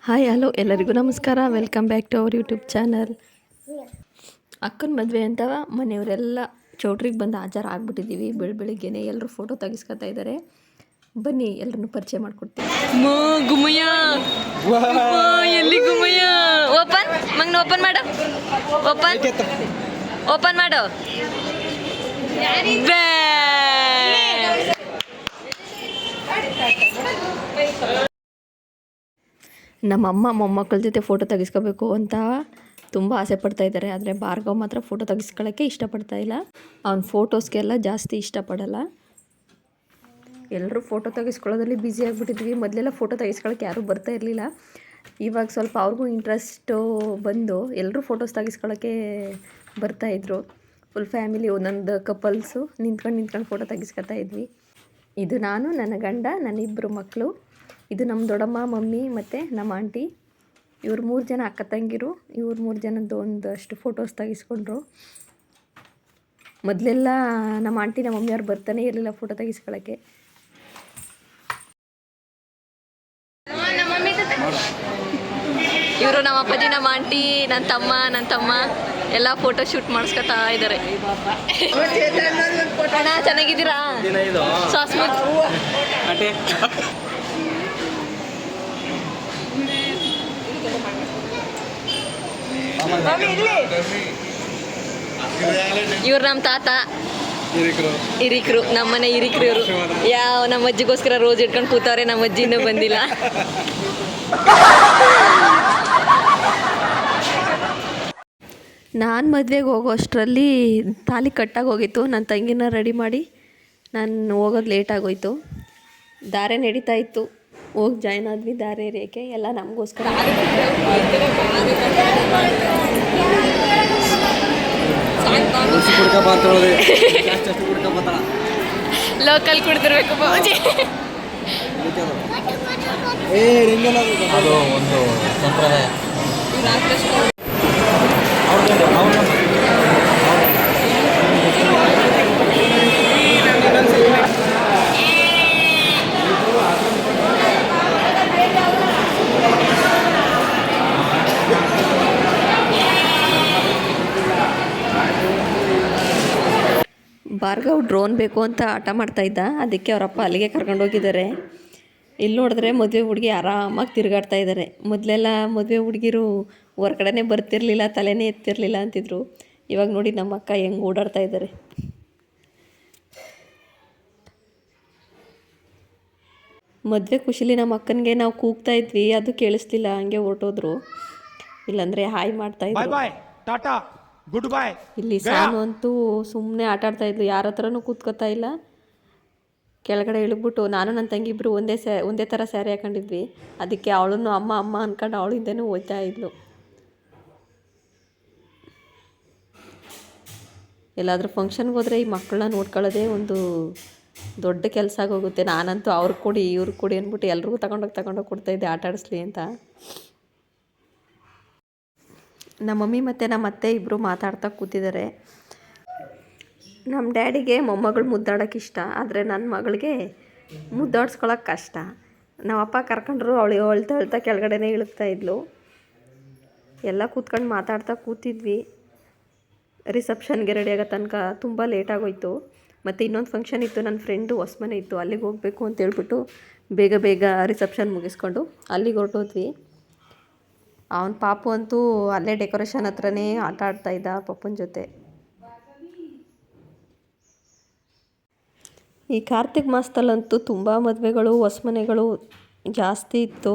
Hi hello ಎಲ್ಲರಿಗೂ ನಮಸ್ಕಾರ. Welcome back to our YouTube channel. ಅಕ್ಕನ ಮದುವೆ ಅಂತ ಮನೆಯವರೆಲ್ಲ ಚೌಟ್ರಿಗೆ ಬಂದು ಹಾಜರು ಆಗ್ಬಿಟ್ಟಿದ್ದೀವಿ. ಬೆಳಿಗ್ಗೆನೆ ಎಲ್ಲರೂ ಫೋಟೋ ತೆಗಿಸ್ಕೊತಾ ಇದ್ದಾರೆ. ಬನ್ನಿ ಎಲ್ಲರನ್ನು ಪರಿಚಯ ಮಾಡ್ಕೊಡ್ತೀನಿ. ಎಲ್ಲಿ ಗುಮಯ್ಯ ಓಪನ್ ಮಂಗ್ನ ಓಪನ್ ಮಾಡು. ಓಪನ್ ಮಾಡು. ನಮ್ಮಮ್ಮ ಮೊಮ್ಮಕ್ಕಳ ಜೊತೆ ಫೋಟೋ ತೆಗಿಸ್ಕೋಬೇಕು ಅಂತ ತುಂಬ ಆಸೆ ಪಡ್ತಾ ಇದ್ದಾರೆ. ಆದರೆ ಭಾರ್ಗವ್ ಮಾತ್ರ ಫೋಟೋ ತೆಗಿಸ್ಕೊಳ್ಳೋಕ್ಕೆ ಇಷ್ಟಪಡ್ತಾ ಇಲ್ಲ. ಅವ್ನ ಫೋಟೋಸ್ಗೆಲ್ಲ ಜಾಸ್ತಿ ಇಷ್ಟಪಡಲ್ಲ. ಎಲ್ಲರೂ ಫೋಟೋ ತೆಗಿಸ್ಕೊಳ್ಳೋದ್ರಲ್ಲಿ ಬ್ಯುಸಿ ಆಗಿಬಿಟ್ಟಿದ್ವಿ. ಮೊದಲೆಲ್ಲ ಫೋಟೋ ತೆಗಿಸ್ಕೊಳ್ಳೋಕ್ಕೆ ಯಾರೂ ಬರ್ತಾ ಇರಲಿಲ್ಲ. ಇವಾಗ ಸ್ವಲ್ಪ ಅವ್ರಿಗೂ ಇಂಟ್ರೆಸ್ಟು ಬಂದು ಎಲ್ಲರೂ ಫೋಟೋಸ್ ತೆಗಿಸ್ಕೊಳ್ಳೋಕ್ಕೆ ಬರ್ತಾಯಿದ್ರು. ಫುಲ್ ಫ್ಯಾಮಿಲಿ ಒಂದೊಂದು ಕಪಲ್ಸು ನಿಂತ್ಕೊಂಡು ಫೋಟೋ ತೆಗಿಸ್ಕೊತಾ ಇದ್ವಿ. ಇದು ನಾನು, ನನ್ನ ಗಂಡ, ನನ್ನ ಇಬ್ಬರು ಮಕ್ಕಳು. ಇದು ನಮ್ಮ ದೊಡ್ಡಮ್ಮ, ಮಮ್ಮಿ ಮತ್ತು ನಮ್ಮ ಆಂಟಿ. ಇವ್ರು 3 ಜನ ಅಕ್ಕ ತಂಗಿರು. ಇವ್ರು 3 ಜನದ್ದು ಒಂದಷ್ಟು ಫೋಟೋಸ್ ತೆಗಿಸ್ಕೊಂಡ್ರು. ಮೊದಲೆಲ್ಲ ನಮ್ಮ ಆಂಟಿ ನಮ್ಮ ಮಮ್ಮಿಯವ್ರು ಬರ್ತಾನೆ ಇರಲಿಲ್ಲ ಫೋಟೋ ತೆಗಿಸ್ಕೊಳ್ಳೋಕ್ಕೆ. ಇವರು ನಮ್ಮ ಅಪ್ಪಾಜಿ, ನಮ್ಮ ಆಂಟಿ, ನನ್ನ ತಮ್ಮ ಎಲ್ಲ ಫೋಟೋ ಶೂಟ್ ಮಾಡಿಸ್ಕೊತಾ ಇದ್ದಾರೆ. ಅಣ್ಣ ಚೆನ್ನಾಗಿದ್ದೀರಾ? ಇವ್ರು ನಮ್ಮ ತಾತ ಹಿರಿಕರು, ನಮ್ಮನೆ ಹಿರಿಕರು ಇವರು. ನಮ್ಮ ಅಜ್ಜಿಗೋಸ್ಕರ ರೋಜ್ ಇಟ್ಕೊಂಡು ಕೂತವ್ರೆ. ನಮ್ಮ ಅಜ್ಜಿ ಇನ್ನೂ ಬಂದಿಲ್ಲ. ನಾನು ಮದುವೆಗೆ ಹೋಗೋ ಅಷ್ಟರಲ್ಲಿ ತಾಲಿ ಕಟ್ಟಾಗಿ ಹೋಗಿತ್ತು. ನನ್ನ ತಂಗಿನ ರೆಡಿ ಮಾಡಿ ನಾನು ಹೋಗೋದು ಲೇಟಾಗೋಯ್ತು. ಧಾರೆ ನಡೀತಾ ಇತ್ತು. ಹೋಗಿ ಜಾಯ್ನ್ ಆದ್ವಿ ಧಾರೆ ಎರೆಯೋಕ್ಕೆ. ಎಲ್ಲ ನಮಗೋಸ್ಕರ. ಲೋಕಲ್ ಕುಡ್ದಿರ್ಬೇಕು ಬಾಜಿ. ಅದು ಒಂದು ಸಂಪ್ರದಾಯ. ಭಾರ್ಗವ್ ಡ್ರೋನ್ ಬೇಕು ಅಂತ ಆಟ ಮಾಡ್ತಾಯಿದ್ದ. ಅದಕ್ಕೆ ಅವರಪ್ಪ ಅಲ್ಲಿಗೆ ಕರ್ಕೊಂಡೋಗಿದ್ದಾರೆ. ಇಲ್ಲಿ ನೋಡಿದ್ರೆ ಮದುವೆ ಹುಡುಗಿ ಆರಾಮಾಗಿ ತಿರುಗಾಡ್ತಾ ಇದ್ದಾರೆ. ಮೊದಲೆಲ್ಲ ಮದುವೆ ಹುಡುಗಿರು ಹೊರಗಡೆನೇ ಬರ್ತಿರ್ಲಿಲ್ಲ, ತಲೆನೇ ಎತ್ತಿರಲಿಲ್ಲ ಅಂತಿದ್ರು. ಇವಾಗ ನೋಡಿ ನಮ್ಮ ಅಕ್ಕ ಹೆಂಗೆ ಓಡಾಡ್ತಾ ಇದ್ದಾರೆ. ಮದುವೆ ಖುಷಿಲಿ ನಮ್ಮ ಅಕ್ಕನಿಗೆ ನಾವು ಕೂಗ್ತಾ ಇದ್ವಿ, ಅದು ಕೇಳಿಸ್ಲಿಲ್ಲ, ಹಂಗೆ ಹೊರಟೋದ್ರು. ಇಲ್ಲಾಂದರೆ ಹಾಯ್ ಮಾಡ್ತಾಯಿದ್ರು. Good bye. ಇಲ್ಲಿ ಸಾನು ಅಂತೂ ಸುಮ್ಮನೆ ಆಟ ಆಡ್ತಾ ಇದ್ಲು. ಯಾರ ಹತ್ರನೂ ಕೂತ್ಕೋತಾ ಇಲ್ಲ. ಕೆಳಗಡೆ ಇಳಿದ್ಬಿಟ್ಟು ನಾನು ನನ್ನ ತಂಗಿ ಇಬ್ಬರು ಒಂದೇ ಥರ ಸ್ಯಾರಿ ಹಾಕೊಂಡಿದ್ವಿ. ಅದಕ್ಕೆ ಅವಳನ್ನು ಅಮ್ಮ ಅಂದ್ಕೊಂಡು ಅವಳಿಂದನೂ ಹೋಗ್ತಾ ಇದ್ಲು. ಎಲ್ಲಾದರೂ ಫಂಕ್ಷನ್ಗೆ ಹೋದರೆ ಈ ಮಕ್ಕಳನ್ನ ನೋಡ್ಕೊಳ್ಳೋದೇ ಒಂದು ದೊಡ್ಡ ಕೆಲಸ ಆಗೋಗುತ್ತೆ. ನಾನಂತೂ ಅವ್ರಿಗೆ ಕೊಡಿ ಇವ್ರಿಗೆ ಕೊಡಿ ಅಂದ್ಬಿಟ್ಟು ಎಲ್ರಿಗೂ ತಗೊಂಡೋಗಿ ಕೊಡ್ತಾಯಿದ್ದೆ ಆಟ ಆಡಿಸ್ಲಿ ಅಂತ. ನಮ್ಮ ಮಮ್ಮಿ ಮತ್ತು ನಮ್ಮ ಅತ್ತೆ ಇಬ್ಬರು ಮಾತಾಡ್ತಾ ಕೂತಿದ್ದಾರೆ. ನಮ್ಮ ಡ್ಯಾಡಿಗೆ ಮೊಮ್ಮಗಳು ಮುದ್ದಾಡೋಕೆ ಇಷ್ಟ. ಆದರೆ ನನ್ನ ಮಗಳಿಗೆ ಮುದ್ದಾಡ್ಸ್ಕೊಳಕ್ಕೆ ಕಷ್ಟ. ನಮ್ಮಪ್ಪ ಕರ್ಕೊಂಡ್ರು, ಅವಳು ಅಳ್ತಾ ಕೆಳಗಡೆನೇ ಇಳಿಗ್ತಾ ಇದ್ಲು. ಎಲ್ಲ ಕೂತ್ಕೊಂಡು ಮಾತಾಡ್ತಾ ಕೂತಿದ್ವಿ. ರಿಸೆಪ್ಷನ್ಗೆ ರೆಡಿ ಆಗೋ ತನಕ ತುಂಬ ಲೇಟಾಗೋಯ್ತು. ಮತ್ತು ಇನ್ನೊಂದು ಫಂಕ್ಷನ್ ಇತ್ತು, ನನ್ನ ಫ್ರೆಂಡು ಹೊಸ್ಮನೆ ಇತ್ತು, ಅಲ್ಲಿಗೆ ಹೋಗಬೇಕು ಅಂತೇಳ್ಬಿಟ್ಟು ಬೇಗ ರಿಸೆಪ್ಷನ್ ಮುಗಿಸ್ಕೊಂಡು ಅಲ್ಲಿಗೆ ಹೊರಟೋದ್ವಿ. ಅವನ ಪಾಪು ಅಂತೂ ಅಲ್ಲೇ ಡೆಕೋರೇಷನ್ ಹತ್ರನೇ ಆಟ ಆಡ್ತಾಯಿದ್ದ ಪಪ್ಪನ ಜೊತೆ. ಈ ಕಾರ್ತಿಕ್ ಮಾಸದಲ್ಲಂತೂ ತುಂಬ ಮದುವೆಗಳು, ಹೊಸ್ಮನೆಗಳು ಜಾಸ್ತಿ ಇತ್ತು.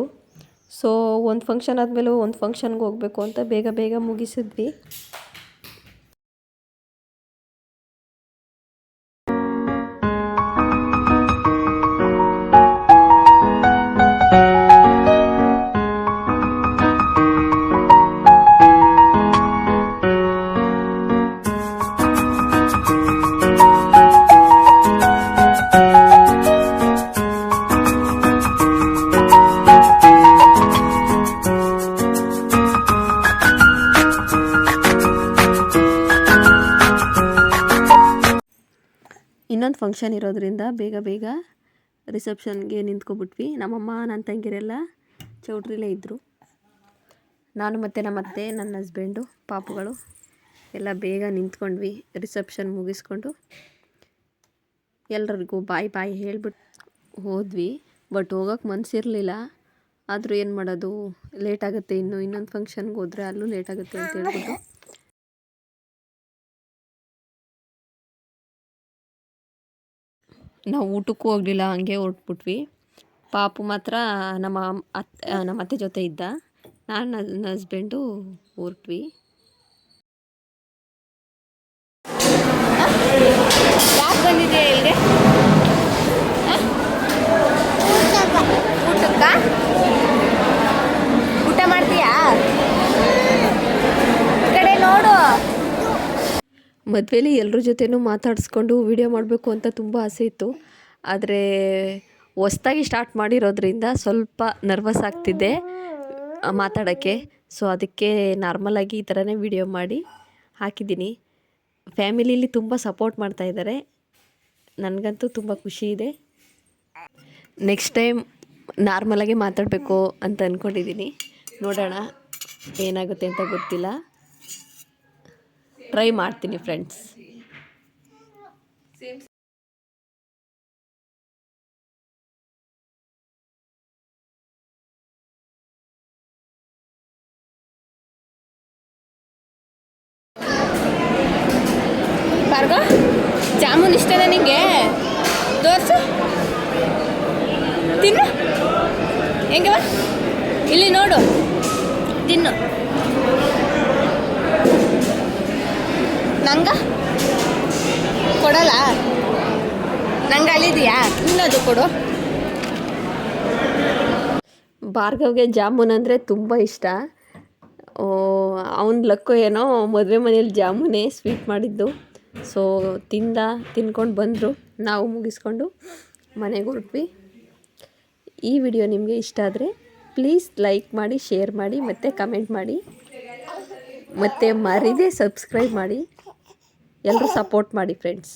ಸೊ ಒಂದು ಫಂಕ್ಷನ್ ಆದಮೇಲೆ ಒಂದು ಫಂಕ್ಷನ್ಗೆ ಹೋಗಬೇಕು ಅಂತ ಬೇಗ ಮುಗಿಸಿದ್ವಿ. ಇನ್ನೊಂದು ಫಂಕ್ಷನ್ ಇರೋದ್ರಿಂದ ಬೇಗ ರಿಸೆಪ್ಷನ್ಗೆ ನಿಂತ್ಕೊಬಿಟ್ವಿ. ನಮ್ಮಮ್ಮ ನನ್ನ ತಂಗಿರೆಲ್ಲ ಚೌಟ್ರಿಲೇ ಇದ್ದರು. ನಾನು ಮತ್ತು ನಮ್ಮ ಅತ್ತೆ, ನನ್ನ ಹಸ್ಬೆಂಡು, ಪಾಪುಗಳು ಎಲ್ಲ ಬೇಗ ನಿಂತ್ಕೊಂಡ್ವಿ. ರಿಸೆಪ್ಷನ್ ಮುಗಿಸ್ಕೊಂಡು ಎಲ್ರಿಗೂ ಬಾಯ್ ಬಾಯ್ ಹೇಳ್ಬಿಟ್ಟು ಹೋದ್ವಿ. ಬಟ್ ಹೋಗೋಕ್ಕೆ ಮನಸ್ಸಿರಲಿಲ್ಲ. ಆದರೂ ಏನು ಮಾಡೋದು, ಲೇಟ್ ಆಗುತ್ತೆ, ಇನ್ನೊಂದು ಫಂಕ್ಷನ್ಗೆ ಹೋದರೆ ಅಲ್ಲೂ ಲೇಟ್ ಆಗುತ್ತೆ ಅಂತ ಹೇಳ್ಬಿಟ್ಟು ನಾವು ಊಟಕ್ಕೂ ಹೋಗಲಿಲ್ಲ, ಹಂಗೆ ಹೊರಟ್ಬಿಟ್ವಿ. ಪಾಪು ಮಾತ್ರ ನಮ್ಮ ಅತ್ತೆ ಜೊತೆ ಇದ್ದ. ನಾನು ನನ್ನ ಹಸ್ಬೆಂಡು ಹೊರಟ್ವಿ. ಯಾಕೆ ಬಂದಿದೆಯಾ ಇಲ್ಲಿಗೆ? ಊಟಕ್ಕ ಊಟ ಮಾಡ್ತೀಯಾ? ಈ ಕಡೆ ನೋಡು. ಮದುವೆಲಿ ಎಲ್ಲರ ಜೊತೆನೂ ಮಾತಾಡಿಸ್ಕೊಂಡು ವಿಡಿಯೋ ಮಾಡಬೇಕು ಅಂತ ತುಂಬ ಆಸೆ ಇತ್ತು. ಆದರೆ ಹೊಸ್ದಾಗಿ ಸ್ಟಾರ್ಟ್ ಮಾಡಿರೋದ್ರಿಂದ ಸ್ವಲ್ಪ ನರ್ವಸ್ ಆಗ್ತಿದ್ದೆ ಮಾತಾಡೋಕ್ಕೆ. ಸೊ ಅದಕ್ಕೆ ನಾರ್ಮಲಾಗಿ ಈ ಥರನೇ ವಿಡಿಯೋ ಮಾಡಿ ಹಾಕಿದ್ದೀನಿ. ಫ್ಯಾಮಿಲೀಲಿ ತುಂಬ ಸಪೋರ್ಟ್ ಮಾಡ್ತಾಯಿದ್ದಾರೆ. ನನಗಂತೂ ತುಂಬ ಖುಷಿ ಇದೆ. ನೆಕ್ಸ್ಟ್ ಟೈಮ್ ನಾರ್ಮಲಾಗೆ ಮಾತಾಡಬೇಕು ಅಂತ ಅಂದ್ಕೊಂಡಿದ್ದೀನಿ. ನೋಡೋಣ ಏನಾಗುತ್ತೆ ಅಂತ ಗೊತ್ತಿಲ್ಲ. ಟ್ರೈ ಮಾಡ್ತೀನಿ ಫ್ರೆಂಡ್ಸ್. ಭಾರ್ಗವ್, ಜಾಮೂನ್ ಇಷ್ಟನಾ ನಿಂಗೆ? ತೋರಿಸು, ತಿನ್ನು. ಹೆಂಗವ? ಇಲ್ಲಿ ನೋಡು, ತಿನ್ನು. ನಂಗೆ ಕೊಡಲ್ಲ? ನಂಗೆ ಅಲ್ಲಿದೆಯಾ? ಇನ್ನದು ಕೊಡು. ಭಾರ್ಗವ್ಗೆ ಜಾಮೂನ್ ಅಂದರೆ ತುಂಬ ಇಷ್ಟ. ಅವನ ಲಕ್ಕು ಏನೋ ಮದುವೆ ಮನೇಲಿ ಜಾಮೂನೇ ಸ್ವೀಟ್ ಮಾಡಿದ್ದು. ಸೊ ತಿನ್ಕೊಂಡು ಬಂದರು. ನಾವು ಮುಗಿಸ್ಕೊಂಡು ಮನೆಗೆ ಹೊರಟ್ವಿ. ಈ ವಿಡಿಯೋ ನಿಮಗೆ ಇಷ್ಟ ಆದರೆ ಪ್ಲೀಸ್ ಲೈಕ್ ಮಾಡಿ, ಶೇರ್ ಮಾಡಿ ಮತ್ತು ಕಮೆಂಟ್ ಮಾಡಿ. ಮತ್ತು ಮರೀದೆ ಸಬ್ಸ್ಕ್ರೈಬ್ ಮಾಡಿ. ಎಲ್ಲರೂ ಸಪೋರ್ಟ್ ಮಾಡಿ ಫ್ರೆಂಡ್ಸ್.